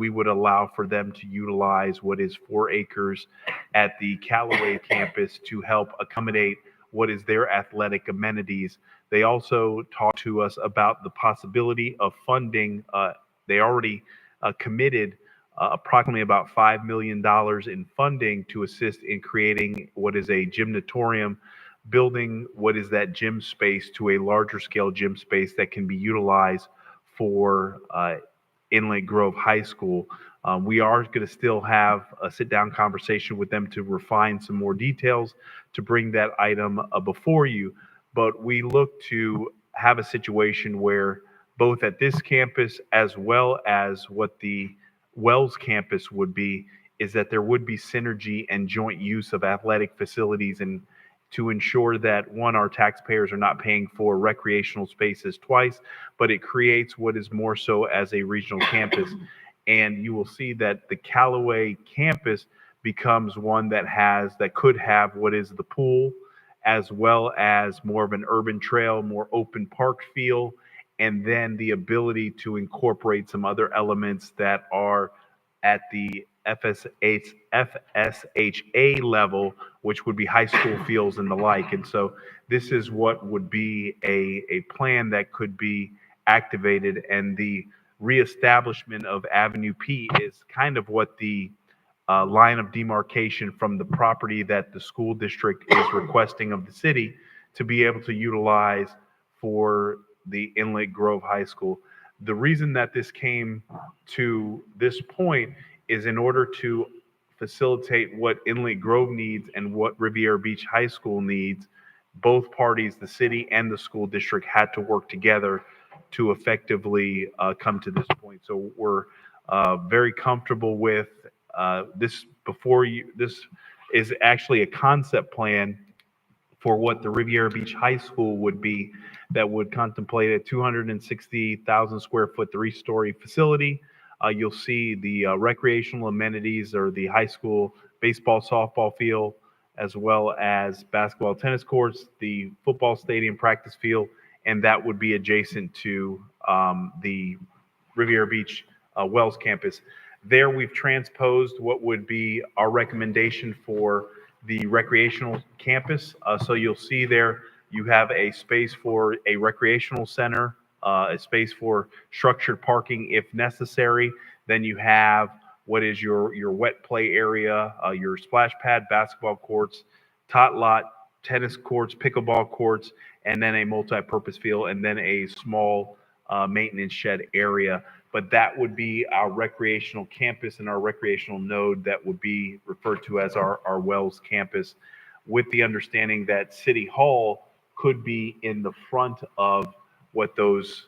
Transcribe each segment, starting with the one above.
we would allow for them to utilize what is 4 acres at the Callaway campus to help accommodate what is their athletic amenities. They also talked to us about the possibility of funding. They already committed approximately about $5 million in funding to assist in creating what is a gymnatorium, building what is that gym space to a larger scale gym space that can be utilized for Inlet Grove High School. We are going to still have a sit down conversation with them to refine some more details to bring that item before you. But we look to have a situation where both at this campus as well as what the Wells campus would be, is that there would be synergy and joint use of athletic facilities, and to ensure that one, our taxpayers are not paying for recreational spaces twice, but it creates what is more so as a regional campus. And you will see that the Callaway campus becomes one that could have what is the pool, as well as more of an urban trail, more open park feel, and then the ability to incorporate some other elements that are at the FSHA level, which would be high school fields and the like. And so this is what would be a plan that could be activated. And the reestablishment of Avenue P is kind of what the line of demarcation from the property that the school district is requesting of the city to be able to utilize for the Inlet Grove High School. The reason that this came to this point is in order to facilitate what Inlet Grove needs and what Riviera Beach High School needs. Both parties, the city and the school district, had to work together to effectively come to this point. So we're very comfortable with this. This is actually a concept plan for what the Riviera Beach High School would be, that would contemplate a 260,000 square foot, 3-story facility. You'll see the recreational amenities, or the high school baseball, softball field, as well as basketball, tennis courts, the football stadium, practice field, and that would be adjacent to the Riviera Beach Wells campus. There we've transposed what would be our recommendation for the recreational campus. So you'll see there you have a space for a recreational center, a space for structured parking if necessary. Then you have what is your wet play area, your splash pad, basketball courts, tot lot, tennis courts, pickleball courts, and then a multi-purpose field, and then a small maintenance shed area. But that would be our recreational campus and our recreational node that would be referred to as our Wells campus, with the understanding that City Hall could be in the front of what those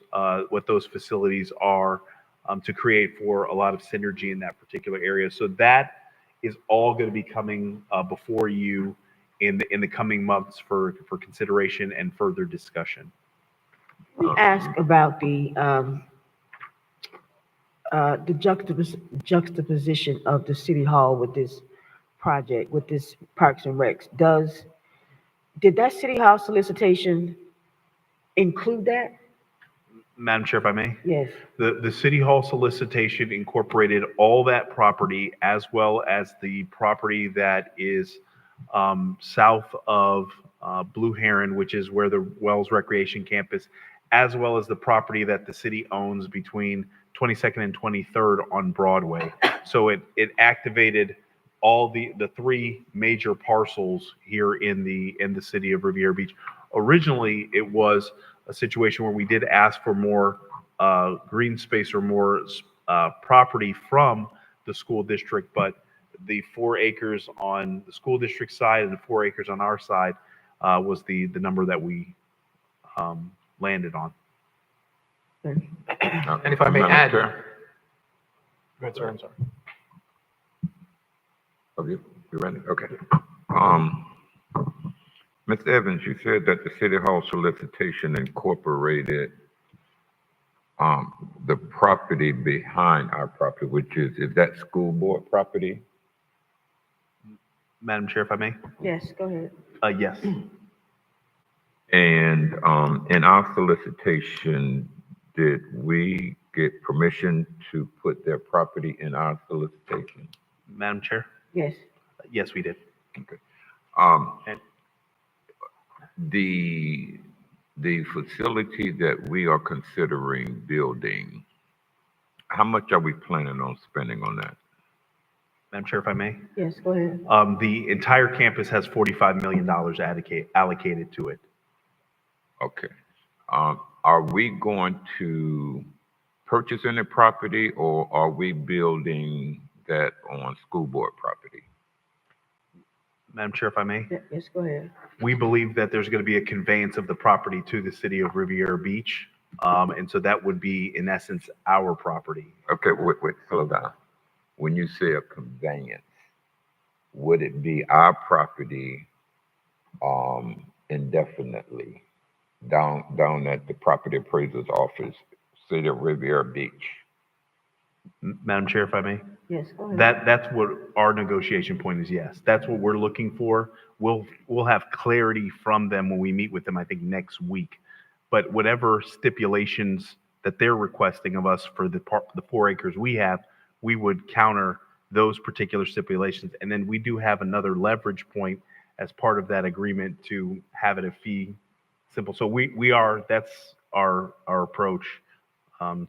facilities are, to create for a lot of synergy in that particular area. So that is all going to be coming before you in the coming months for consideration and further discussion. We ask about the juxtaposition of the city hall with this project, with this Parks and Recs. Did that city hall solicitation include that? Madam Chair, if I may? Yes. The City Hall solicitation incorporated all that property, as well as the property that is south of Blue Heron, which is where the Wells Recreation Campus, as well as the property that the city owns between 22nd and 23rd on Broadway. So it activated all the 3 major parcels here in the city of Riviera Beach. Originally, it was a situation where we did ask for more green space or more property from the school district, but the 4 acres on the school district side and the 4 acres on our side was the number that we landed on. And if I may add, go ahead, sir, I'm sorry. Oh, you ready? Okay. Ms. Evans, you said that the City Hall solicitation incorporated the property behind our property, which is that school board property? Madam Chair, if I may? Yes, go ahead. Yes. And in our solicitation, did we get permission to put their property in our solicitation? Madam Chair? Yes, Yes, we did. Okay. Um, And- the facility that we are considering building, how much are we planning on spending on that? Madam Chair, if I may? yes, go ahead. The entire campus has $45 million allocated to it. Okay. Are we going to purchase any property, or are we building that on school board property? Madam Chair, if I may? Yes, go ahead. We believe that there's going to be a conveyance of the property to the city of Riviera Beach. And so that would be, in essence, our property. Okay, wait, slow down. When you say a conveyance, would it be our property, indefinitely down at the property appraiser's office, city of Riviera Beach? Madam Chair, if I may? Yes, go ahead. That's what our negotiation point is, yes. That's what we're looking for. We'll have clarity from them when we meet with them, I think, next week. But whatever stipulations that they're requesting of us for the 4 acres we have, we would counter those particular stipulations. And then we do have another leverage point as part of that agreement to have it a fee simple. So that's our approach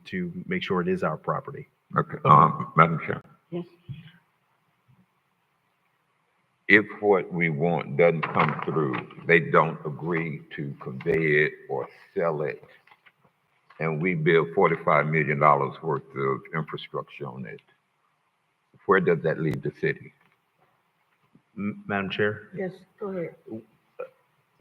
to make sure it is our property. Okay, Madam Chair. Yes, If what we want doesn't come through, they don't agree to convey it or sell it, and we build $45 million worth of infrastructure on it, where does that leave the city? Madam Chair? yes, go ahead.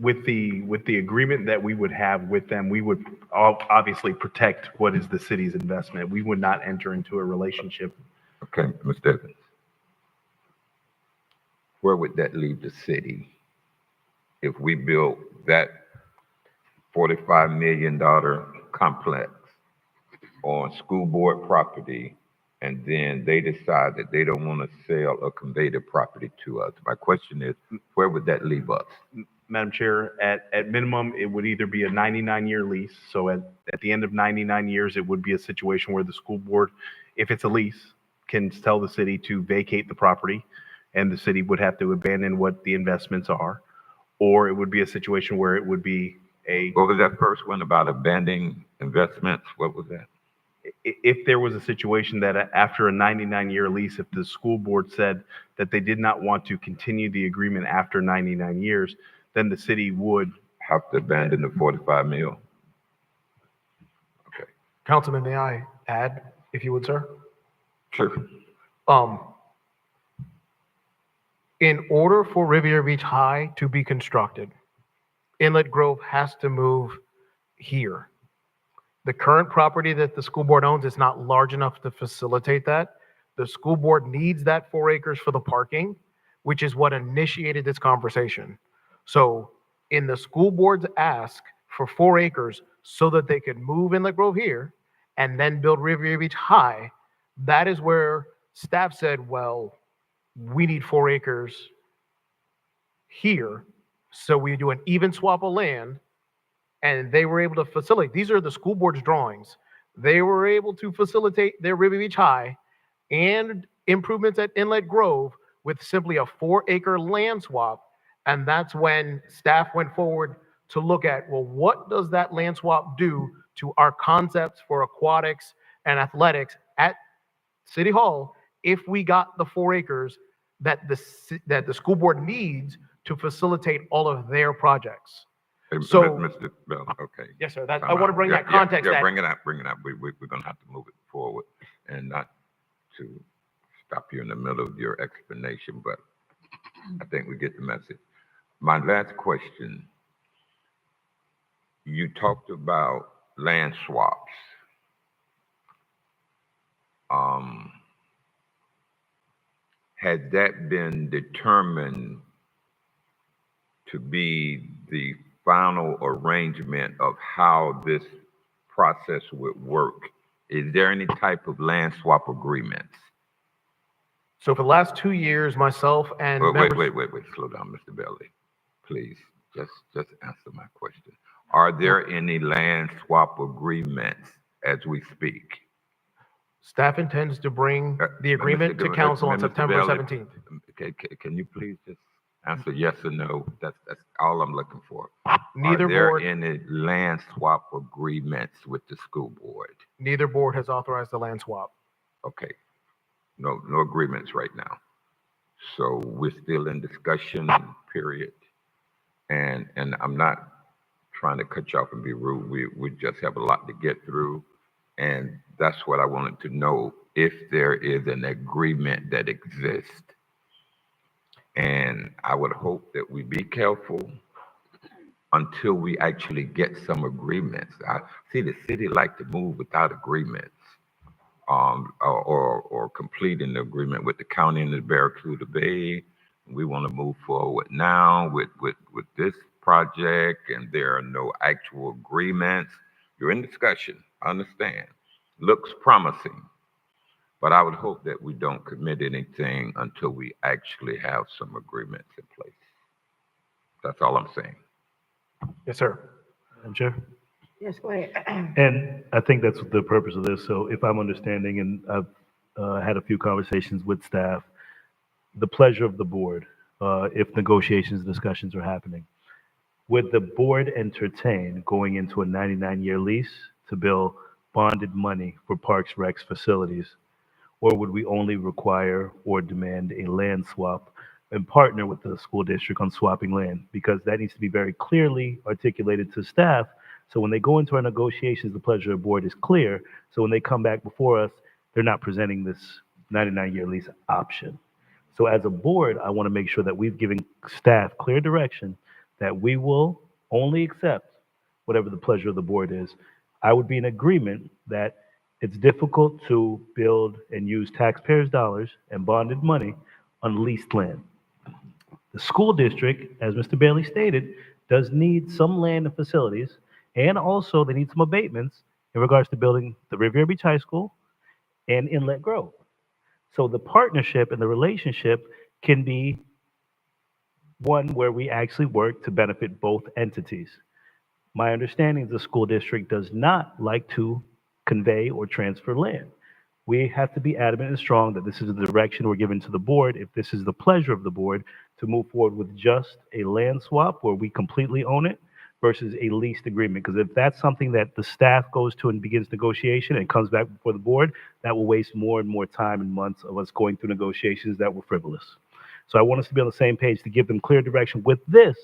With the agreement that we would have with them, we would obviously protect what is the city's investment. We would not enter into a relationship. Okay, Mr. Evans. Where would that leave the city if we built that $45 million complex on school board property, and then they decide that they don't want to sell or convey the property to us? My question is, where would that leave us? Madam Chair, at minimum, it would either be a 99-year lease. So at the end of 99 years, it would be a situation where the school board, if it's a lease, can tell the city to vacate the property, and the city would have to abandon what the investments are. Or it would be a situation where it would be What was that first one about abandoning investments? What was that? if there was a situation that after a 99-year lease, if the school board said that they did not want to continue the agreement after 99 years, then the city would. Have to abandon the 45 mil? Okay, Councilman, may I add, if you would, sir? sure. In order for Riviera Beach High to be constructed, Inlet Grove has to move here. The current property that the school board owns is not large enough to facilitate that. The school board needs that 4 acres for the parking, which is what initiated this conversation. So in the school board's ask for 4 acres so that they could move Inlet Grove here and then build Riviera Beach High, that is where staff said, well, we need 4 acres here. So we do an even swap of land, and they were able to facilitate. These are the school board's drawings. They were able to facilitate their Riviera Beach High and improvements at Inlet Grove with simply a 4-acre land swap. And that's when staff went forward to look at, well, what does that land swap do to our concepts for aquatics and athletics at City Hall if we got the 4 acres that the school board needs to facilitate all of their projects? Hey, So- Mr. Bell, okay. Yes, sir. I want to bring that context. Yeah, that- bring it up. We're gonna have to move it forward, and not to stop you in the middle of your explanation, but I think we get the message. My last question, you talked about land swaps. Has that been determined to be the final arrangement of how this process would work? Is there any type of land swap agreements? So for the last 2 years, myself and Wait, members. wait, slow down, Mr. Bailey. Please, just answer my question. Are there any land swap agreements as we speak? Staff intends to bring the agreement to council on Mr. September Bailey, 17th. Can you please just answer yes or no? That's all I'm looking for. Neither Are there board, any land swap agreements with the school board? neither board has authorized the land swap. Okay, no agreements right now. So we're still in discussion period. And I'm not trying to cut you off and be rude. We just have a lot to get through. And that's what I wanted to know, if there is an agreement that exists. And I would hope that we be careful until we actually get some agreements. I see the city like to move without agreements, or complete an agreement with the county and the Barracuda Bay. We want to move forward now with this project, and there are no actual agreements. You're in discussion, I understand. Looks promising, but I would hope that we don't commit anything until we actually have some agreements in place. That's all I'm saying. Yes, sir. Madam Chair? Yes, go ahead. And I think that's the purpose of this. So if I'm understanding, and I've had a few conversations with staff, the pleasure of the board, if negotiations, discussions are happening, would the board entertain going into a 99-year lease to build bonded money for Parks Recs facilities? Or would we only require or demand a land swap and partner with the school district on swapping land? Because that needs to be very clearly articulated to staff. So when they go into our negotiations, the pleasure of the board is clear. So when they come back before us, they're not presenting this 99-year lease option. So as a board, I want to make sure that we've given staff clear direction that we will only accept whatever the pleasure of the board is. I would be in agreement that it's difficult to build and use taxpayers' dollars and bonded money on leased land. The school district, as Mr. Bailey stated, does need some land and facilities, and also they need some abatements in regards to building the Riviera Beach High School and Inlet Grove. So the partnership and the relationship can be one where we actually work to benefit both entities. My understanding is the school district does not like to convey or transfer land. We have to be adamant and strong that this is the direction we're giving to the board, if this is the pleasure of the board, to move forward with just a land swap where we completely own it versus a leased agreement. Because if that's something that the staff goes to and begins negotiation and comes back before the board, that will waste more and more time and months of us going through negotiations that were frivolous. So I want us to be on the same page to give them clear direction with this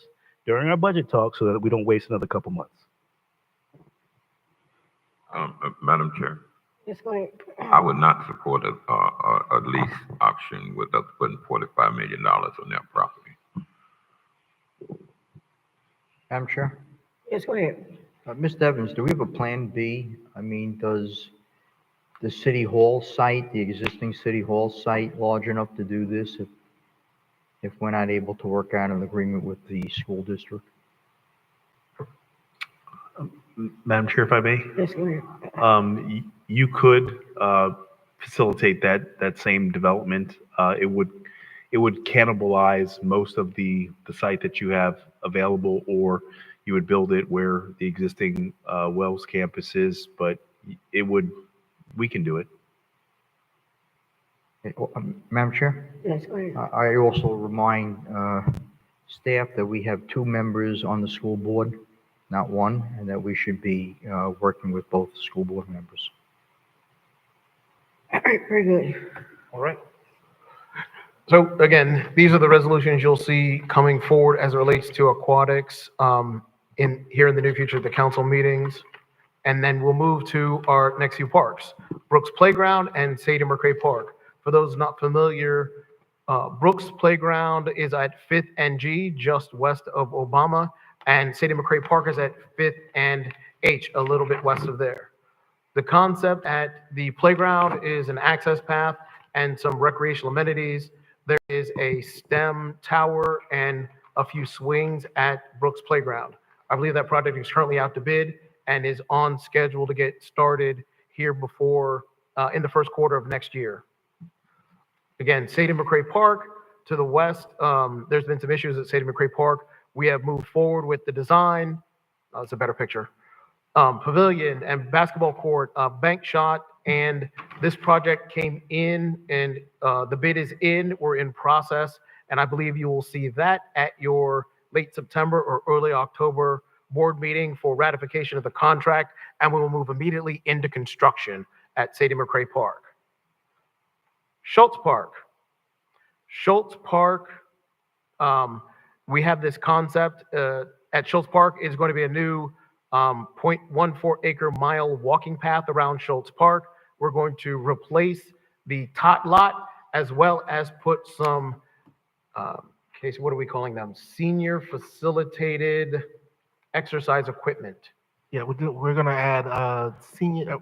during our budget talk so that we don't waste another couple months. Madam Chair, Yes, go ahead. I would not support a lease option with us putting $45 million on their property. Madam Chair, Yes, go ahead. Mr. Evans, do we have a Plan B? I mean, does the City Hall site, the existing City Hall site, large enough to do this if we're not able to work out an agreement with the school district? Madam Chair, if I may, Yes, go ahead. you could facilitate that same development. It would cannibalize most of the site that you have available, or you would build it where the existing Wells campus is, but we can do it. Madam Chair, Yes, go ahead. I also remind staff that we have 2 members on the school board, not one, and that we should be working with both school board members. All right, very good. All right. So again, these are the resolutions you'll see coming forward as it relates to aquatics here in the near future at the council meetings. And then we'll move to our next few parks, Brooks Playground and Sadie McRae Park. For those not familiar, Brooks Playground is at 5th and G, just west of Obama, and Sadie McRae Park is at 5th and H, a little bit west of there. The concept at the playground is an access path and some recreational amenities. There is a STEM tower and a few swings at Brooks Playground. I believe that project is currently out to bid and is on schedule to get started here before, in the first quarter of next year. Again, Sadie McRae Park to the west, there's been some issues at Sadie McRae Park. We have moved forward with the design. It's a better picture. Pavilion and basketball court, bank shot And this project came in and the bid is in, we're in process. And I believe you will see that at your late September or early October board meeting for ratification of the contract. And we will move immediately into construction at Sadie McRae Park. Schultz Park. Schultz Park, we have this concept at Schultz Park is going to be a new 0.14 acre mile walking path around Schultz Park. We're going to replace the tot lot as well as put some, Casey, what are we calling them? Senior facilitated exercise equipment. Yeah, we're gonna add senior,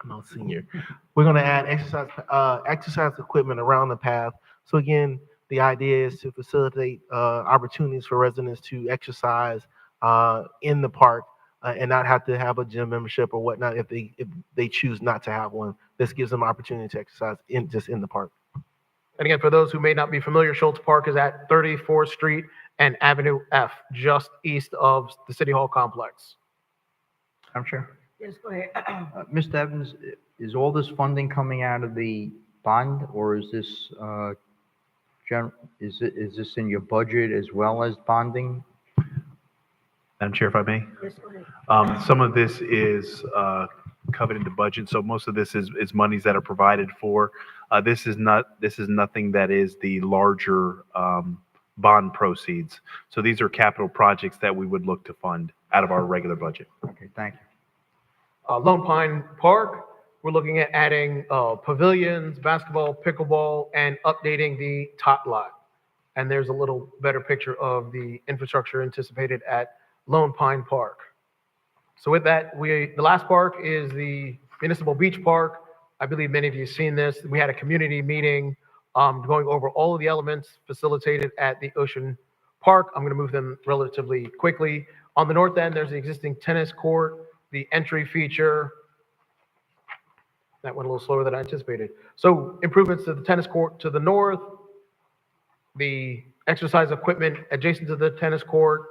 no senior. We're gonna add exercise equipment around the path. So again, the idea is to facilitate opportunities for residents to exercise in the park and not have to have a gym membership or whatnot if they choose not to have one. This gives them opportunity to exercise in the park. And again, for those who may not be familiar, Schultz Park is at 34th Street and Avenue F, just east of the City Hall complex. Madam Chair? Yes, go ahead. Mr. Evans, is all this funding coming out of the bond, or is this, is this in your budget as well as bonding? Madam Chair, if I may. Yes, go ahead. Some of this is covered in the budget, so most of this is monies that are provided for. This is nothing that is the larger bond proceeds. So these are capital projects that we would look to fund out of our regular budget. Okay, thank you. Lone Pine Park, we're looking at adding pavilions, basketball, pickleball, and updating the tot lot. And there's a little better picture of the infrastructure anticipated at Lone Pine Park. So with that, the last park is the Municipal Beach Park. I believe many of you have seen this. We had a community meeting going over all of the elements facilitated at the Ocean Park. I'm going to move them relatively quickly. On the north end, there's the existing tennis court, the entry feature. That went a little slower than I anticipated. So improvements to the tennis court to the north, the exercise equipment adjacent to the tennis court.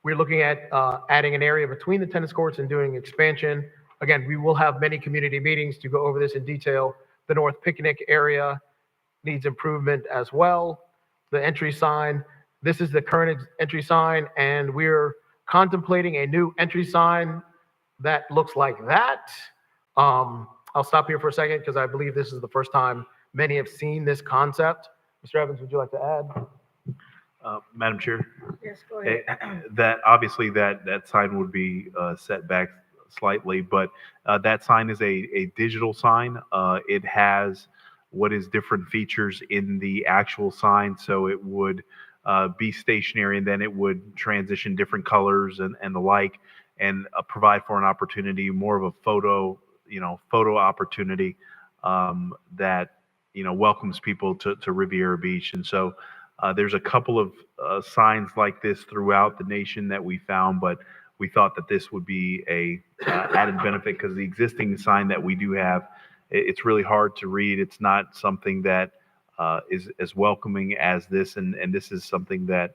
We're looking at adding an area between the tennis courts and doing expansion. Again, we will have many community meetings to go over this in detail. The north picnic area needs improvement as well. The entry sign, this is the current entry sign, and we're contemplating a new entry sign that looks like that. I'll stop here for a second because I believe this is the first time many have seen this concept. Mr. Evans, would you like to add? Madam Chair, Yes, go ahead. that obviously that sign would be set back slightly, but that sign is a digital sign. It has what is different features in the actual sign, so it would be stationary and then it would transition different colors and the like, and provide for an opportunity, more of a photo opportunity that welcomes people to Riviera Beach. And so there's a couple of signs like this throughout the nation that we found, but we thought that this would be a added benefit because the existing sign that we do have, it's really hard to read. It's not something that is as welcoming as this, and this is something that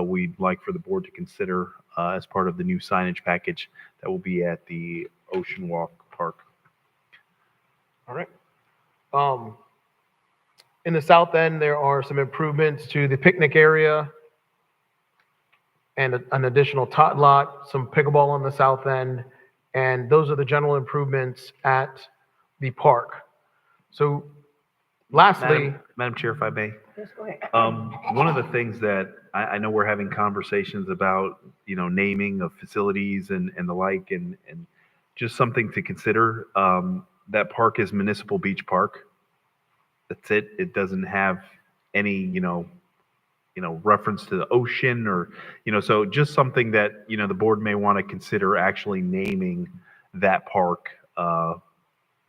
we'd like for the board to consider as part of the new signage package that will be at the Ocean Walk Park. All right. In the south end, there are some improvements to the picnic area and an additional tot lot, some pickleball on the south end, and those are the general improvements at the park. So lastly, Madam Chair, if I may. Yes, go ahead. One of the things that I know we're having conversations about, naming of facilities and the like, and just something to consider. That park is Municipal Beach Park. That's it. It doesn't have any, reference to the ocean or, so just something that, the board may want to consider actually naming that park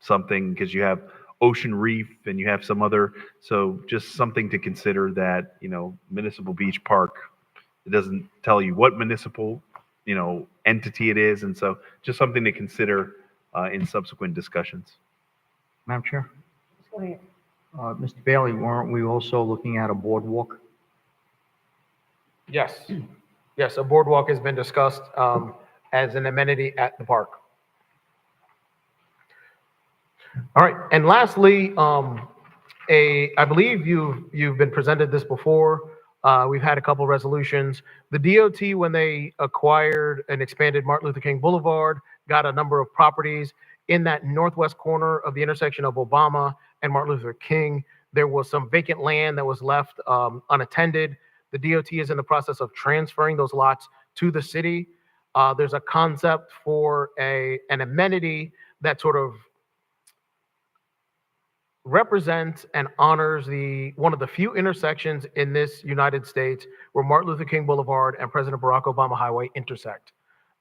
something, because you have Ocean Reef and you have some other, so just something to consider that, Municipal Beach Park, it doesn't tell you what municipal, entity it is. And so just something to consider in subsequent discussions. Madam Chair? Yes, go ahead. Mr. Bailey, weren't we also looking at a boardwalk? yes, a boardwalk has been discussed as an amenity at the park. All right, and lastly, I believe you've been presented this before. We've had a couple resolutions. The DOT, when they acquired and expanded Martin Luther King Boulevard, got a number of properties in that northwest corner of the intersection of Obama and Martin Luther King. There was some vacant land that was left unattended. The DOT is in the process of transferring those lots to the city. There's a concept for an amenity that sort of represents and honors one of the few intersections in this United States where Martin Luther King Boulevard and President Barack Obama Highway intersect.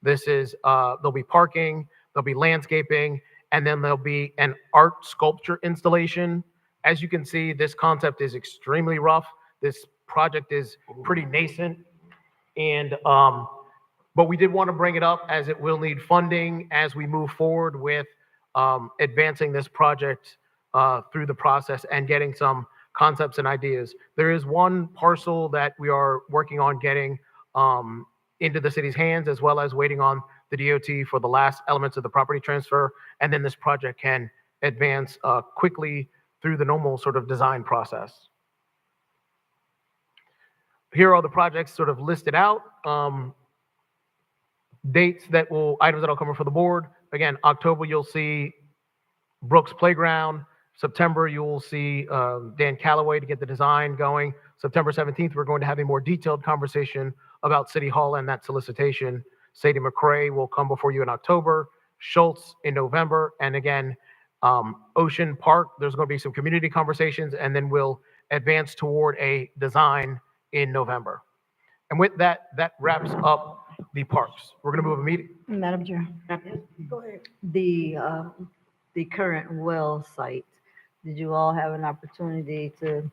This is, there'll be parking, there'll be landscaping, and then there'll be an art sculpture installation. As you can see, this concept is extremely rough. This project is pretty nascent. And, but we did want to bring it up as it will need funding as we move forward with advancing this project through the process and getting some concepts and ideas. There is one parcel that we are working on getting into the city's hands, as well as waiting on the DOT for the last elements of the property transfer. And then this project can advance quickly through the normal sort of design process. Here are the projects sort of listed out. Items that will come for the board. Again, October, you'll see Brooks Playground. September, you will see Dan Calloway to get the design going. September 17th, we're going to have a more detailed conversation about City Hall and that solicitation. Sadie McRae will come before you in October, Schultz in November, and again, Ocean Park, there's going to be some community conversations, and then we'll advance toward a design in November. And with that, that wraps up the parks. We're going to move immediately. Madam Chair, Go ahead. the current well site, did you all have an opportunity to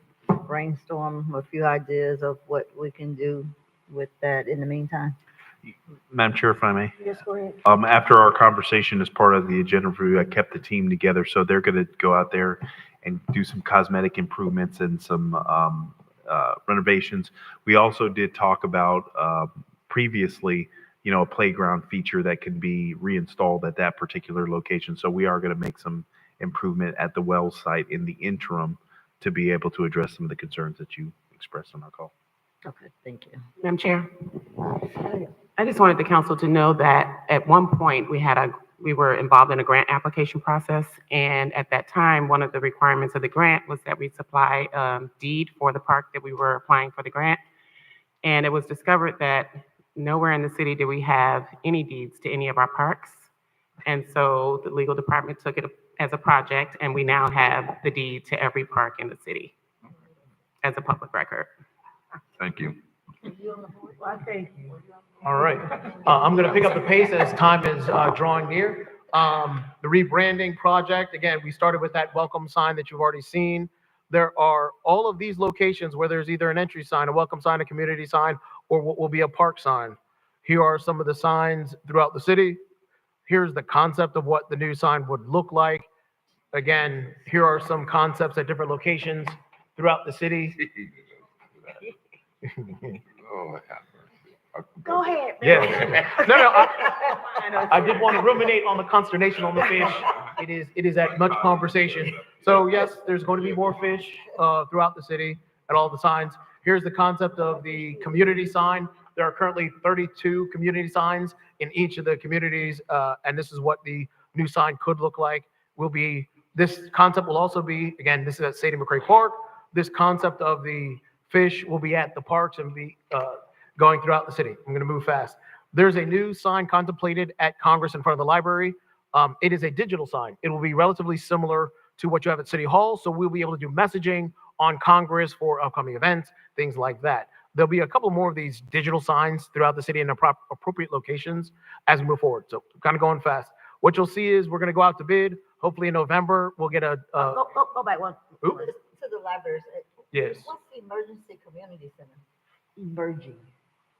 brainstorm a few ideas of what we can do with that in the meantime? Madam Chair, if I may. Yes, go ahead. After our conversation as part of the agenda review, I kept the team together, so they're going to go out there and do some cosmetic improvements and some renovations. We also did talk about previously, a playground feature that can be reinstalled at that particular location. So we are going to make some improvement at the well site in the interim to be able to address some of the concerns that you expressed on our call. Okay, thank you. Madam Chair, I just wanted the council to know that at one point we were involved in a grant application process, and at that time, one of the requirements of the grant was that we supply a deed for the park that we were applying for the grant. And it was discovered that nowhere in the city do we have any deeds to any of our parks. And so the legal department took it as a project, and we now have the deed to every park in the city as a public record. Thank you. Well, thank you. All right. I'm going to pick up the pace as time is drawing near. The rebranding project, again, we started with that welcome sign that you've already seen. There are all of these locations where there's either an entry sign, a welcome sign, a community sign, or what will be a park sign. Here are some of the signs throughout the city. Here's the concept of what the new sign would look like. Again, here are some concepts at different locations throughout the city. Lord have mercy. Go ahead. Yes. No, I did want to ruminate on the consternation on the fish. It is at much conversation. So yes, there's going to be more fish throughout the city at all the signs. Here's the concept of the community sign. There are currently 32 community signs in each of the communities, and this is what the new sign could look like. This concept will also be, again, this is at Sadie McRae Park. This concept of the fish will be at the parks and be going throughout the city. I'm going to move fast. There's a new sign contemplated at Congress in front of the library. It is a digital sign. It will be relatively similar to what you have at City Hall, so we'll be able to do messaging on Congress for upcoming events, things like that. There'll be a couple more of these digital signs throughout the city in appropriate locations as we move forward. So kind of going fast. What you'll see is we're going to go out to bid. Hopefully in November, we'll get a. Go back one. Oop. To the libraries. Yes. What's the emergency community center? Emerging.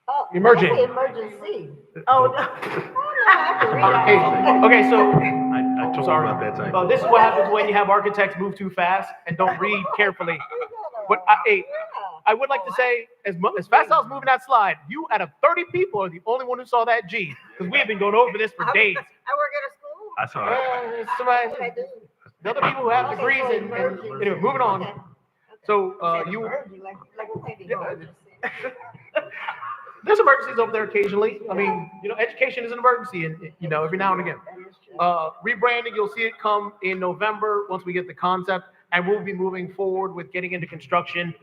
Oh, Emerging. that's the emergency. Oh, Okay, so I told sorry. them about that time. this is what happens when you have architects move too fast and don't read carefully. But I would like to say, as fast as I was moving that slide, you out of 30 people are the only one who saw that G, because we have been going over this for days. I work at a school. I saw it. Somebody, The other people who have degrees anyway, moving on. So, there's emergencies over there occasionally. I mean, education is an emergency and, every now and again. Rebranding, you'll see it come in November once we get the concept, and we'll be moving forward with getting into construction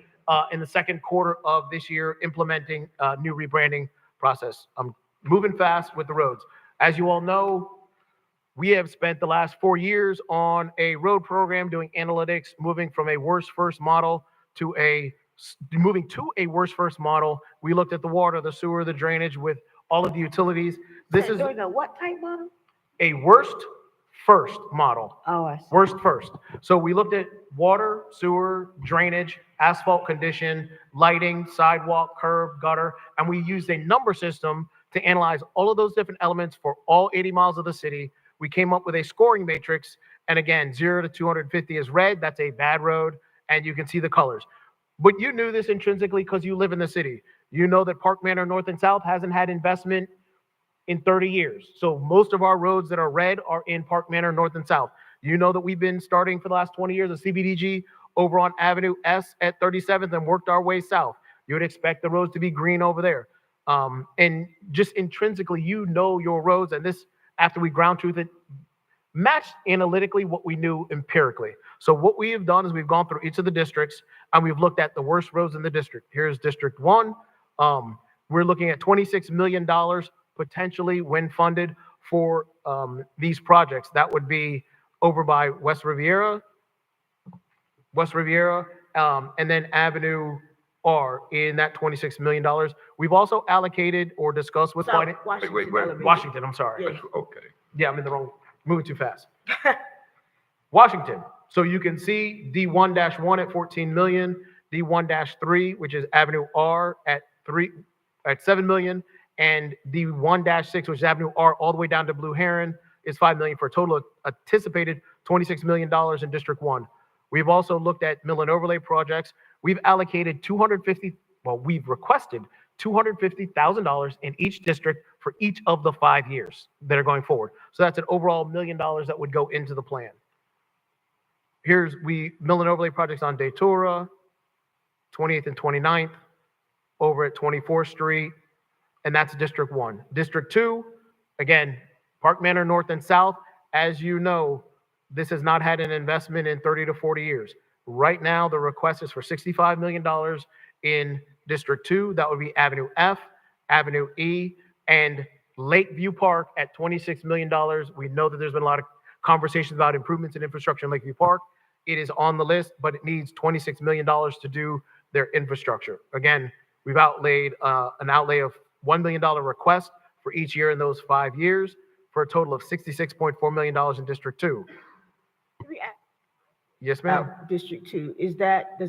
in the second quarter of this year, implementing new rebranding process. I'm moving fast with the roads. As you all know, we have spent the last 4 years on a road program doing analytics, moving from a worst first model to a worst first model. We looked at the water, the sewer, the drainage with all of the utilities. This is Doing a what type model? a worst first model. Oh, I see. Worst first. So we looked at water, sewer, drainage, asphalt condition, lighting, sidewalk, curb, gutter, and we used a number system to analyze all of those different elements for all 80 miles of the city. We came up with a scoring matrix, and again, 0 to 250 is red, that's a bad road, and you can see the colors. But you knew this intrinsically because you live in the city. You know that Park Manor North and South hasn't had investment in 30 years. So most of our roads that are red are in Park Manor North and South. You know that we've been starting for the last 20 years a CBDG over on Avenue S at 37th and worked our way south. You would expect the roads to be green over there. And just intrinsically, you know your roads, and this, after we ground truth it, matched analytically what we knew empirically. So what we have done is we've gone through each of the districts and we've looked at the worst roads in the district. Here's District 1. We're looking at $26 million potentially when funded for these projects. That would be over by West Riviera, and then Avenue R in that $26 million. We've also allocated or discussed with finance. Wait. Washington, I'm sorry. Yeah. Okay. Yeah, I'm in the wrong, moving too fast. Washington. So you can see D1-1 at 14 million, D1-3, which is Avenue R at 7 million, and D1-6, which is Avenue R all the way down to Blue Heron, is 5 million for a total of anticipated $26 million in District 1. We've also looked at mill and overlay projects. We've allocated we've requested $250,000 in each district for each of the 5 years that are going forward. So that's an overall $1 million that would go into the plan. Here's mill and overlay projects on Datura, 28th and 29th, over at 24th Street, and that's District 1. District 2, again, Park Manor North and South. As you know, this has not had an investment in 30 to 40 years. Right now, the request is for $65 million in District 2. That would be Avenue F, Avenue E, and Lakeview Park at $26 million. We know that there's been a lot of conversations about improvements in infrastructure in Lakeview Park. It is on the list, but it needs $26 million to do their infrastructure. Again, we've outlaid an outlay of $1 million request for each year in those 5 years for a total of $66.4 million in District 2. Yes, ma'am. District 2, does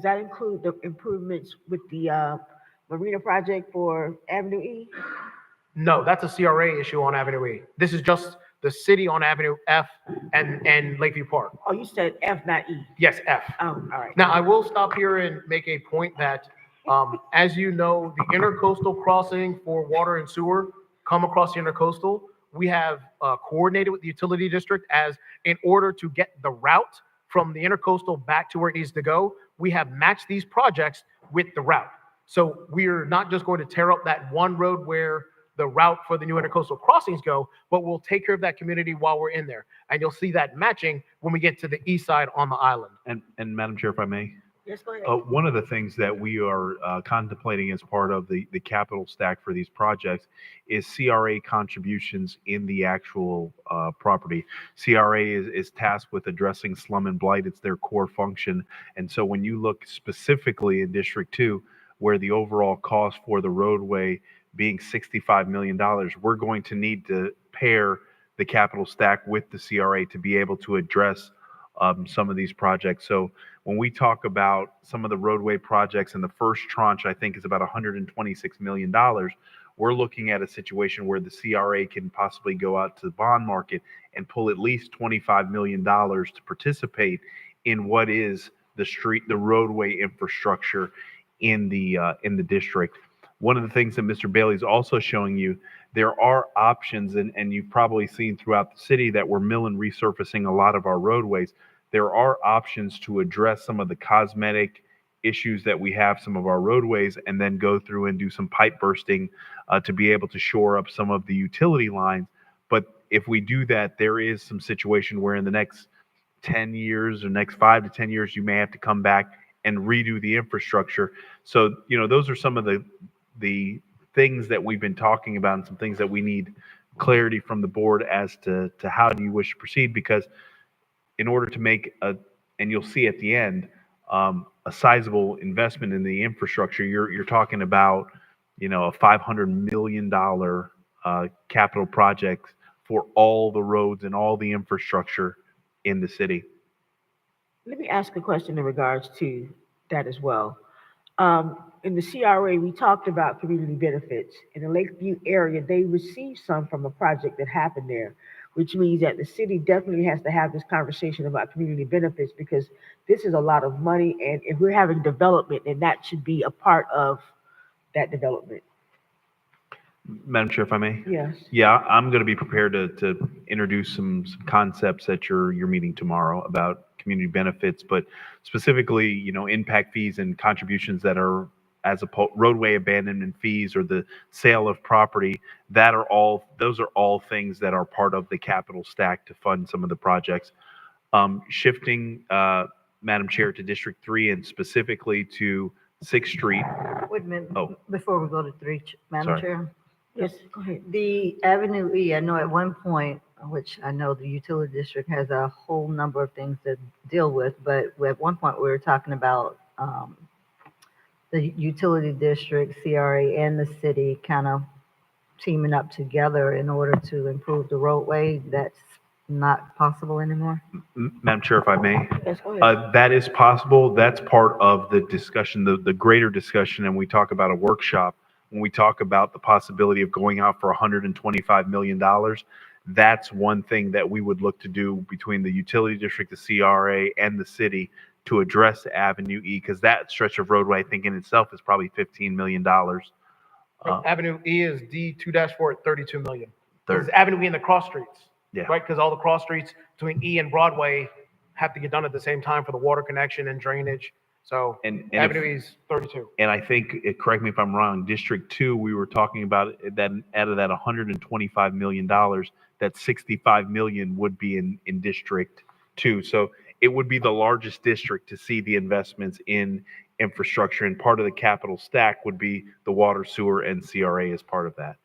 that include the improvements with the marina project for Avenue E? No, that's a CRA issue on Avenue E. This is just the city on Avenue F and Lakeview Park. Oh, you said F, not E. Yes, F. Oh, all right. Now, I will stop here and make a point that, as you know, the intercoastal crossing for water and sewer come across the intercoastal. We have coordinated with the utility district as in order to get the route from the intercoastal back to where it needs to go, we have matched these projects with the route. So we're not just going to tear up that one road where the route for the new intercoastal crossings go, but we'll take care of that community while we're in there. And you'll see that matching when we get to the east side on the island. And Madam Chair, if I may, Yes, go ahead. one of the things that we are contemplating as part of the capital stack for these projects is CRA contributions in the actual property. CRA is tasked with addressing slum and blight. It's their core function. And so when you look specifically in District 2, where the overall cost for the roadway being $65 million, we're going to need to pair the capital stack with the CRA to be able to address some of these projects. So when we talk about some of the roadway projects, and the first tranche, I think, is about $126 million, we're looking at a situation where the CRA can possibly go out to the bond market and pull at least $25 million to participate in what is the roadway infrastructure in the district. One of the things that Mr. Bailey is also showing you, there are options, and you've probably seen throughout the city that we're mill and resurfacing a lot of our roadways. there are options to address some of the cosmetic issues that we have, some of our roadways, and then go through and do some pipe bursting to be able to shore up some of the utility lines. But if we do that, there is some situation where in the next 10 years or next 5 to 10 years, you may have to come back and redo the infrastructure. So, those are some of the things that we've been talking about and some things that we need clarity from the board as to how do you wish to proceed, because in order to make and you'll see at the end, a sizable investment in the infrastructure, you're talking about, a $500 million capital project for all the roads and all the infrastructure in the city. Let me ask a question in regards to that as well. In the CRA, we talked about community benefits. In the Lakeview area, they received some from a project that happened there, which means that the city definitely has to have this conversation about community benefits, because this is a lot of money, and if we're having development, then that should be a part of that development. Madam Chair, if I may? Yes. Yeah, I'm going to be prepared to introduce some concepts at your meeting tomorrow about community benefits, but specifically, impact fees and contributions that are roadway abandonment fees or the sale of property. Those are all things that are part of the capital stack to fund some of the projects. Shifting, Madam Chair, to District 3 and specifically to 6th Street. Wait a minute, Oh. before we go to 3, Madam Sorry. Chair. Yes, go ahead. The Avenue E, I know at one point, which I know the utility district has a whole number of things to deal with, but at one point we were talking about the utility district, CRA, and the city kind of teaming up together in order to improve the roadway. That's not possible anymore? Madam Chair, if I may. Yes, go ahead. That is possible. That's part of the discussion, the greater discussion, and we talk about a workshop. When we talk about the possibility of going out for $125 million, that's one thing that we would look to do between the utility district, the CRA, and the city to address Avenue E, because that stretch of roadway, I think in itself, is probably $15 million. Avenue E is D2-4 at 32 million. Third. It's Avenue E and the cross streets. Yeah. Right, because all the cross streets between E and Broadway have to get done at the same time for the water connection and drainage. So And Avenue E is 32. And I think, correct me if I'm wrong, District 2, we were talking about that out of that $125 million, that $65 million would be in District 2. So it would be the largest district to see the investments in infrastructure, and part of the capital stack would be the water, sewer, and CRA as part of that.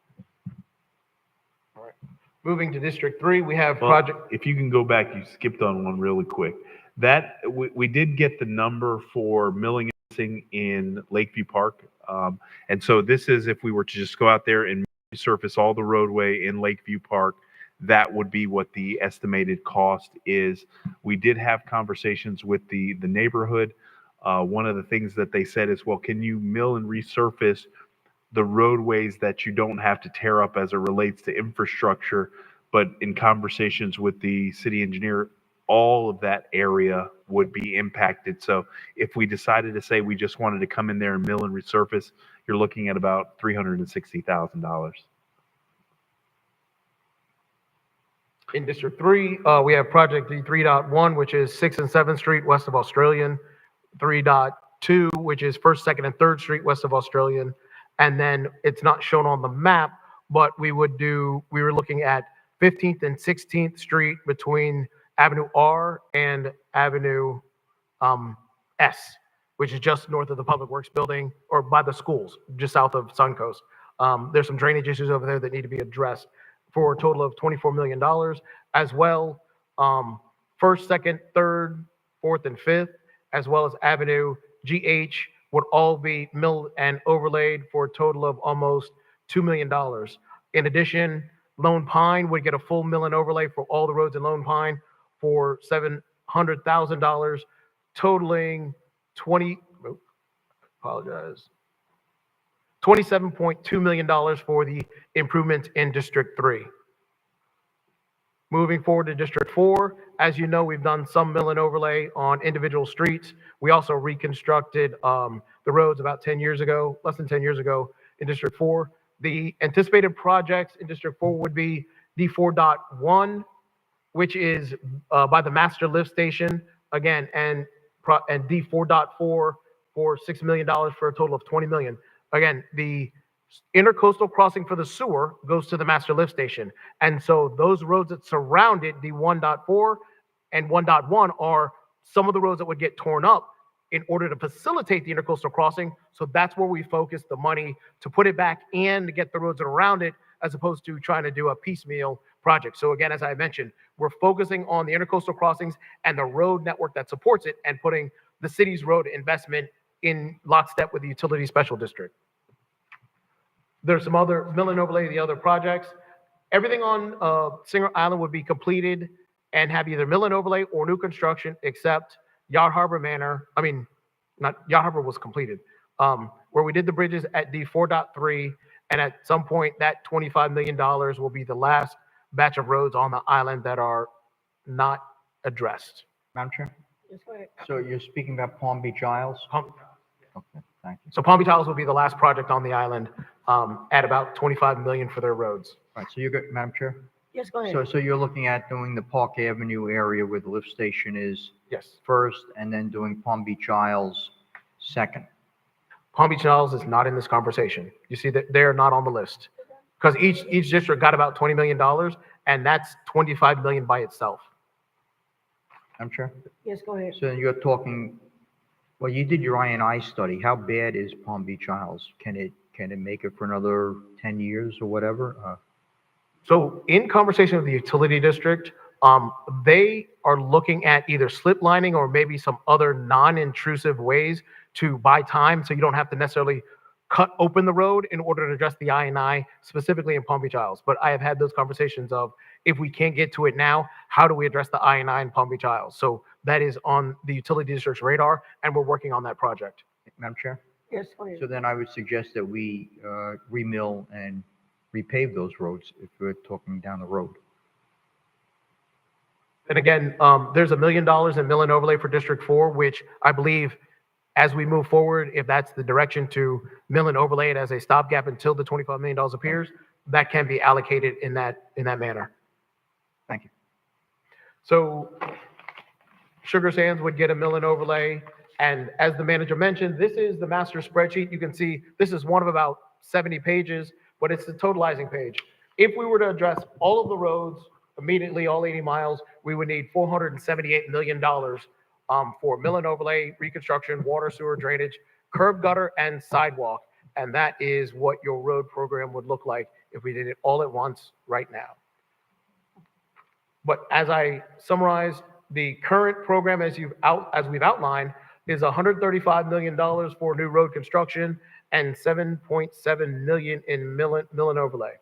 Moving to District 3, we have Well, project. if you can go back, you skipped on one really quick. That we did get the number for milling in Lakeview Park. And so this is, if we were to just go out there and surface all the roadway in Lakeview Park, that would be what the estimated cost is. We did have conversations with the neighborhood. One of the things that they said is, well, can you mill and resurface the roadways that you don't have to tear up as it relates to infrastructure? But in conversations with the city engineer, all of that area would be impacted. So if we decided to say we just wanted to come in there and mill and resurface, you're looking at about $360,000. In District 3, we have project D3.1, which is 6th and 7th Street west of Australian. 3.2, which is 1st, 2nd, and 3rd Street west of Australian. And then it's not shown on the map, but we were looking at 15th and 16th Street between Avenue R and Avenue S, which is just north of the Public Works building, or by the schools, just south of Suncoast. There's some drainage issues over there that need to be addressed for a total of $24 million. As well, 1st, 2nd, 3rd, 4th, and 5th, as well as Avenue GH would all be milled and overlaid for a total of almost $2 million. In addition, Lone Pine would get a full mill and overlay for all the roads in Lone Pine for $700,000, totaling $27.2 million for the improvements in District 3. Moving forward to District 4, as you know, we've done some mill and overlay on individual streets. We also reconstructed the roads about 10 years ago, less than 10 years ago in District 4. The anticipated projects in District 4 would be D4.1, which is by the master lift station again, and D 4.4 for $6 million for a total of 20 million. Again, the intercoastal crossing for the sewer goes to the master lift station. And so those roads that surround it, D 1.4 and 1.1, are some of the roads that would get torn up in order to facilitate the intercoastal crossing. So that's where we focus the money to put it back and to get the roads that are around it, as opposed to trying to do a piecemeal project. So again, as I mentioned, we're focusing on the intercoastal crossings and the road network that supports it, and putting the city's road investment in lockstep with the utility special district. There's some other mill and overlay, the other projects. Everything on Singer Island would be completed and have either mill and overlay or new construction, except Yacht Harbor Manor. I mean, not Yacht Harbor was completed, where we did the bridges at D 4.3, and at some point that $25 million will be the last batch of roads on the island that are not addressed. Madam Chair? Yes, go ahead. So you're speaking about Palm Beach Isles? Palm Okay, thank you. So Palm Beach Isles will be the last project on the island, at about 25 million for their roads. All right, so you're good, Madam Chair? Yes, go ahead. So you're looking at doing the Park Avenue area where the lift station is Yes. first, and then doing Palm Beach Isles second? Palm Beach Isles is not in this conversation. You see that they're not on the list, because each district got about $20 million, and that's 25 million by itself. Madam Chair? Yes, go ahead. So you're talking, well, you did your INI study. How bad is Palm Beach Isles? Can it make it for another 10 years or whatever? So in conversation with the utility district, they are looking at either slip lining or maybe some other non-intrusive ways to buy time, so you don't have to necessarily cut open the road in order to address the INI, specifically in Palm Beach Isles. But I have had those conversations of, if we can't get to it now, how do we address the INI in Palm Beach Isles? So that is on the utility district's radar, and we're working on that project. Madam Chair? Yes, go ahead. So then I would suggest that we remill and repave those roads if we're talking down the road. And again, there's $1 million in mill and overlay for District 4, which I believe, as we move forward, if that's the direction to mill and overlay it as a stopgap until the $25 million appears, that can be allocated in that manner. Thank you. So Sugar Sands would get a mill and overlay. And as the manager mentioned, this is the master spreadsheet. You can see this is one of about 70 pages, but it's the totalizing page. If we were to address all of the roads immediately, all 80 miles, we would need $478 million for mill and overlay, reconstruction, water, sewer, drainage, curb, gutter, and sidewalk. And that is what your road program would look like if we did it all at once right now. But as I summarized, the current program, as we've outlined, is $135 million for new road construction and $7.7 million in mill and overlay.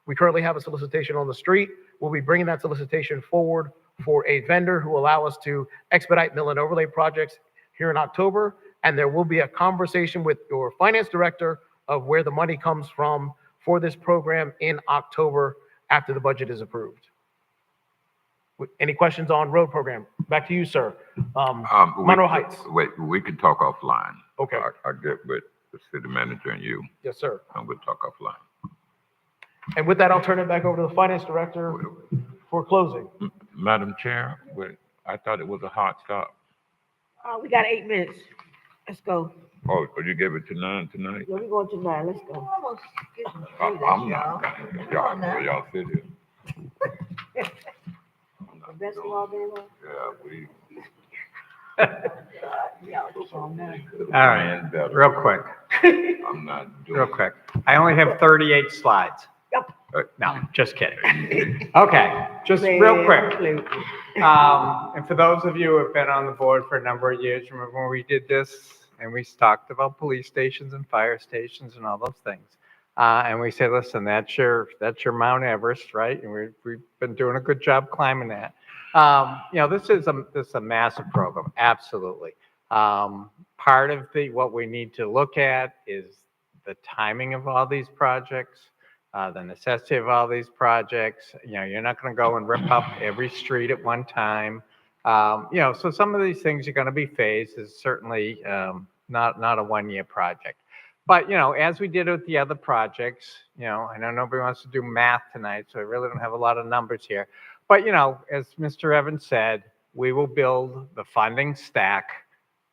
We currently have a solicitation on the street. We'll be bringing that solicitation forward for a vendor who will allow us to expedite mill and overlay projects here in October. And there will be a conversation with your finance director of where the money comes from for this program in October after the budget is approved. Any questions on road program? Back to you, sir. Monroe Heights. Wait, we can talk offline. Okay. I get with the city manager and you, Yes, sir. and we'll talk offline. And with that, I'll turn it back over to the finance director for closing. Madam Chair, I thought it was a hard stop. We got 8 minutes. Let's go. Oh, you gave it to 9 tonight? Yeah, we're going to 9. Let's go. Almost getting through I'm this, not. y'all. Come on now. Y'all sit here. The best of all day long. Yeah, we. All right, real quick, I'm not doing. real quick. I only have 38 slides. Yep. No, just kidding. Okay, just real quick. And for those of you who have been on the board for a number of years, remember when we did this and we talked about police stations and fire stations and all those things. And we said, listen, that's your Mount Everest, right? And we've been doing a good job climbing that. This is a massive program, absolutely. Part of what we need to look at is the timing of all these projects, the necessity of all these projects. You're not going to go and rip up every street at one time. So some of these things are going to be phased. Is certainly not a one-year project. But, as we did with the other projects, I know nobody wants to do math tonight, so I really don't have a lot of numbers here. But, as Mr. Evans said, we will build the funding stack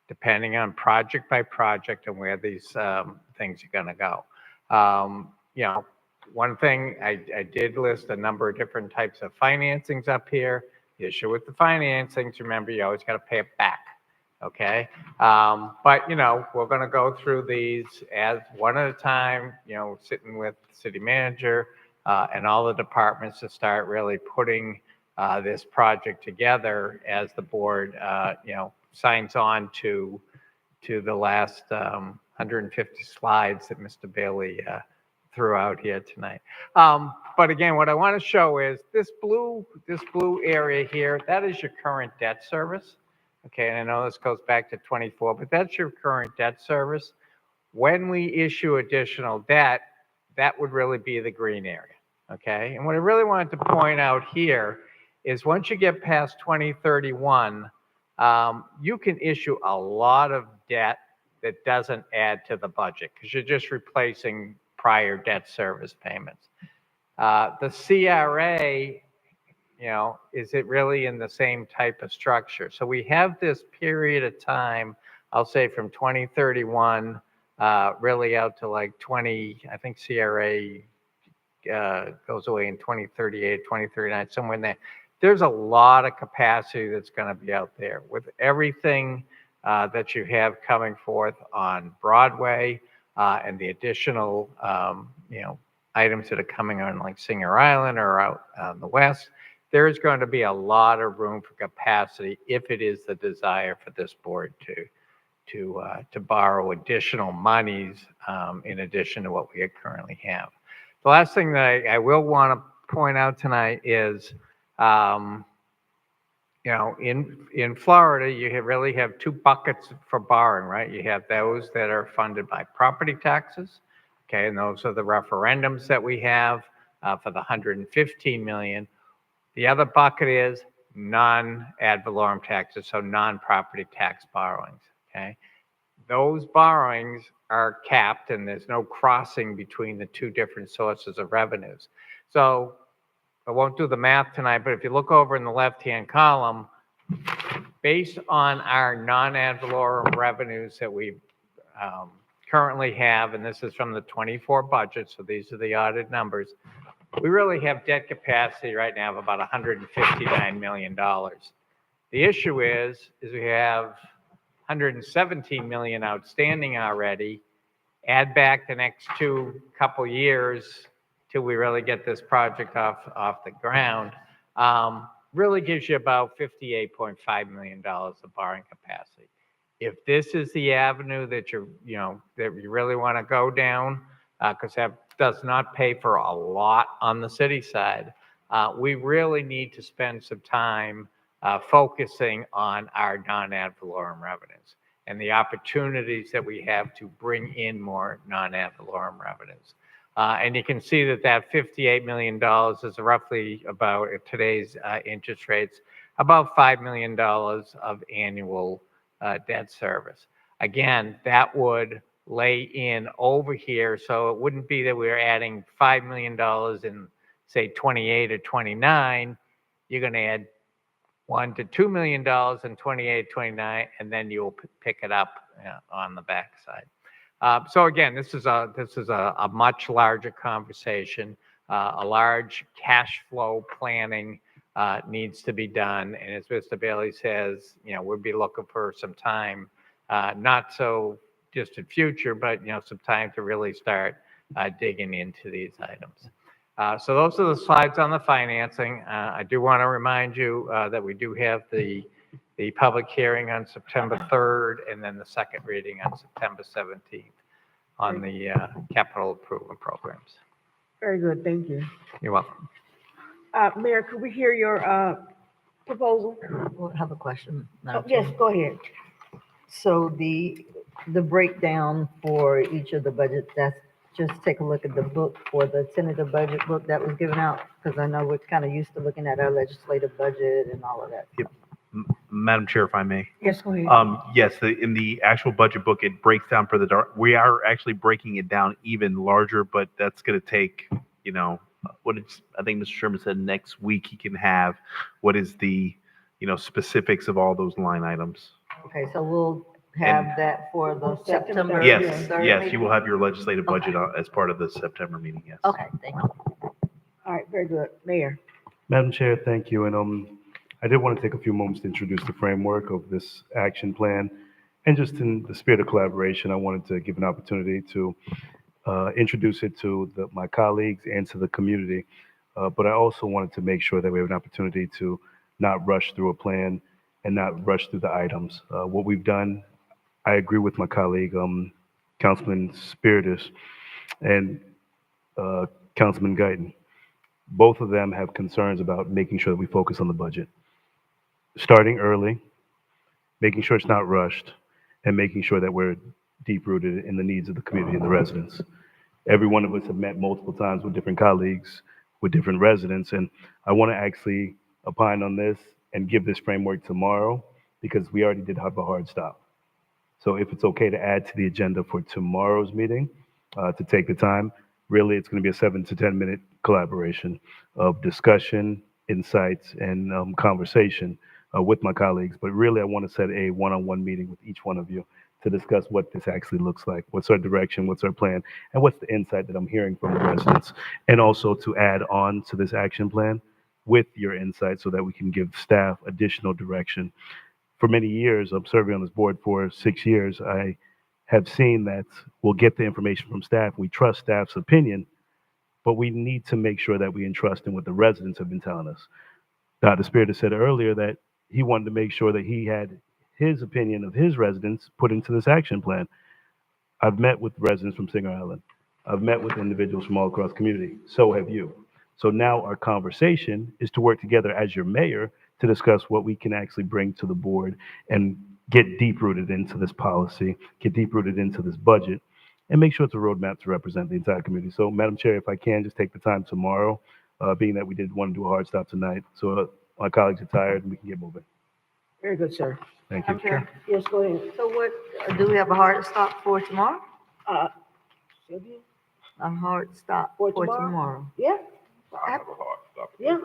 depending on project by project and where these things are going to go. You know, one thing I did list a number of different types of financings up here. The issue with the financings, remember, you always got to pay it back. Okay. But, you know, we're going to go through these as one at a time, you know, sitting with the city manager and all the departments to start really putting this project together as the board, you know, signs on to the last 150 slides that Mr. Bailey threw out here tonight. But again, what I want to show is this blue area here, that is your current debt service. Okay, and I know this goes back to 24, but that's your current debt service. When we issue additional debt, that would really be the green area. Okay, and what I really wanted to point out here is once you get past 2031, you can issue a lot of debt that doesn't add to the budget because you're just replacing prior debt service payments. The CRA, you know, is it really in the same type of structure? So we have this period of time, I'll say from 2031, really out to like I think CRA goes away in 2038, 2039, somewhere in there. There's a lot of capacity that's going to be out there with everything that you have coming forth on Broadway and the additional, you know, items that are coming on like Singer Island or out on the west. There's going to be a lot of room for capacity if it is the desire for this board to borrow additional monies in addition to what we currently have. The last thing that I will want to point out tonight is, you know, in Florida, you really have two buckets for borrowing, right? You have those that are funded by property taxes, okay, and those are the referendums that we have for the $115 million. The other bucket is non-ad valorem taxes, so non-property tax borrowings, okay? Those borrowings are capped and there's no crossing between the two different sources of revenues. So I won't do the math tonight, but if you look over in the left-hand column, based on our non-ad valorem revenues that we currently have, and this is from the 24 budget, so these are the audited numbers, we really have debt capacity right now of about $159 million. The issue is we have $117 million outstanding already. Add back the next couple years till we really get this project off the ground, really gives you about $58.5 million of borrowing capacity. If this is the avenue that you really want to go down, because that does not pay for a lot on the city side, we really need to spend some time focusing on our non-ad valorem revenues and the opportunities that we have to bring in more non-ad valorem revenues. And you can see that $58 million is roughly about, at today's interest rates, about $5 million of annual debt service. Again, that would lay in over here, so it wouldn't be that we're adding $5 million in, say, 28 or 29. You're going to add $1 to $2 million in 28, 29, and then you'll pick it up on the backside. So again, this is a much larger conversation. A large cash flow planning needs to be done, and as Mr. Bailey says, we'll be looking for some time, not so distant future, but some time to really start digging into these items. So those are the slides on the financing. I do want to remind you that we do have the public hearing on September 3rd, and then the second reading on September 17th on the capital improvement programs. Very good, thank you. You're welcome. Mayor, could we hear your proposal? Well, I have a question. Madam Yes, Chair. go ahead. So the breakdown for each of the budgets, that's just take a look at the book for the tentative budget book that was given out, because I know we're kind of used to looking at our legislative budget and all of that. Yep. Madam Chair, if I may. Yes, go ahead. Yes, in the actual budget book, it breaks down for we are actually breaking it down even larger, but that's going to take, I think Mr. Sherman said next week he can have what is the specifics of all those line items. Okay, so we'll have And- that for the September September. Yes, 3rd yes, you meeting? will have your legislative budget Okay. as part of the September meeting, yes. Okay, thank you. All right, very good. Mayor? Madam Chair, thank you. And I did want to take a few moments to introduce the framework of this action plan. And just in the spirit of collaboration, I wanted to give an opportunity to introduce it to my colleagues and to the community. But I also wanted to make sure that we have an opportunity to not rush through a plan and not rush through the items. What we've done, I agree with my colleague, Councilman Spiritus and Councilman Guyton. Both of them have concerns about making sure that we focus on the budget. Starting early, making sure it's not rushed, and making sure that we're deep-rooted in the needs of the community and the residents. Every one of us have met multiple times with different colleagues, with different residents, and I want to actually opine on this and give this framework tomorrow because we already did have a hard stop. So if it's okay to add to the agenda for tomorrow's meeting, to take the time, really it's going to be a 7 to 10 minute collaboration of discussion, insights, and conversation with my colleagues. But really, I want to set a one-on-one meeting with each one of you to discuss what this actually looks like, what's our direction, what's our plan, and what's the insight that I'm hearing from the residents. And also to add on to this action plan with your insight so that we can give staff additional direction. For many years, I'm serving on this board for 6 years, I have seen that we'll get the information from staff. We trust staff's opinion, but we need to make sure that we entrust in what the residents have been telling us. Dr. Spiritus said earlier that he wanted to make sure that he had his opinion of his residents put into this action plan. I've met with residents from Singer Island. I've met with individuals from all across the community. So have you. So now our conversation is to work together as your mayor to discuss what we can actually bring to the board and get deep-rooted into this policy, get deep-rooted into this budget, and make sure it's a roadmap to represent the entire community. So, Madam Chair, if I can, just take the time tomorrow, being that we did want to do a hard stop tonight, so my colleagues are tired and we can get moving. Very good, sir. Thank you. Okay. Yes, go ahead. So what, do we have a hard stop for tomorrow? Sylvia? A hard stop For for tomorrow? tomorrow? Yeah, I have a hard stop. yeah.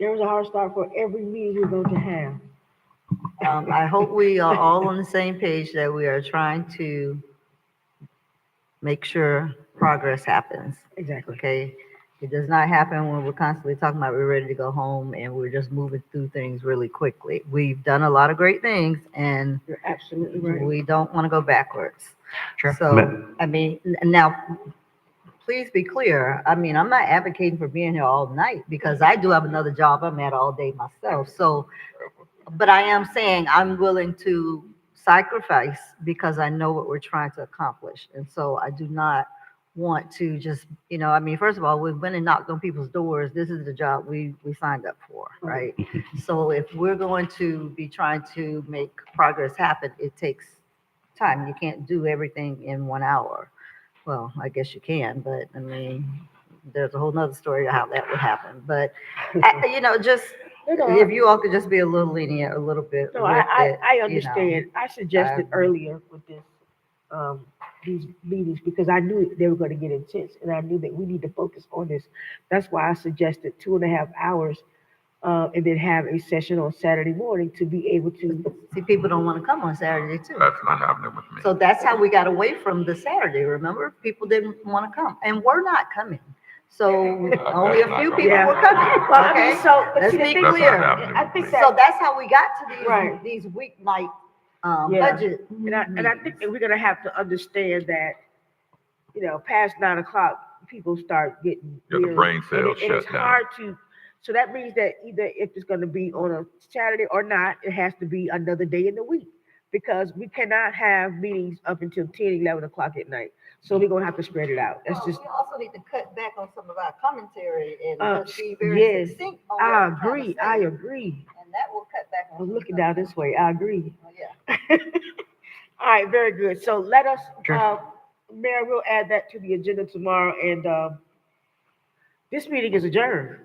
There was a hard start for every meeting we're going to have. I hope we are all on the same page that we are trying to make sure progress happens, Exactly. okay? It does not happen when we're constantly talking about we're ready to go home and we're just moving through things really quickly. We've done a lot of great things and You're absolutely right. we don't want to go backwards. Sure. So, I mean, now, please be clear. I mean, I'm not advocating for being here all night because I do have another job I'm at all day myself. So, but I am saying I'm willing to sacrifice because I know what we're trying to accomplish. And so I do not want to just, I mean, first of all, we've been and knocked on people's doors. This is the job we signed up for, right? So if we're going to be trying to make progress happen, it takes time. You can't do everything in 1 hour. Well, I guess you can, but I mean, there's a whole nother story of how that would happen. But, just if you all could just be a little lenient, a little bit. No, with I it, understand. I suggested earlier with this, these meetings, because I knew they were going to get intense and I knew that we need to focus on this. That's why I suggested 2.5 hours, and then have a session on Saturday morning to be able to. See, people don't want to come on Saturday too. That's not happening with me. So that's how we got away from the Saturday, remember? People didn't want to come and we're not coming. So only a few people Yeah. were coming, Well, I mean, okay? so, but Let's see, the be thing That's is, not clear. happening I with think me. that. So that's how we got to Right. these weeknight Yeah. budget. And I think that we're gonna have to understand that, past 9 o'clock, people start getting. Yeah, the weary. brain And cells and it's shut down. hard to, so that means that either if it's gonna be on a Saturday or not, it has to be another day in the week. Because we cannot have meetings up until 10, 11 o'clock at night. So we're gonna have to spread it out. That's just, We also need to cut back on some of our commentary and just be yes, very succinct on what I we're trying to agree, say. I agree. And that will cut back on. I'm some looking stuff. down this way, I agree. Oh, yeah. All right, very good. So let us, Sure. Mayor, we'll add that to the agenda tomorrow, and this meeting is adjourned.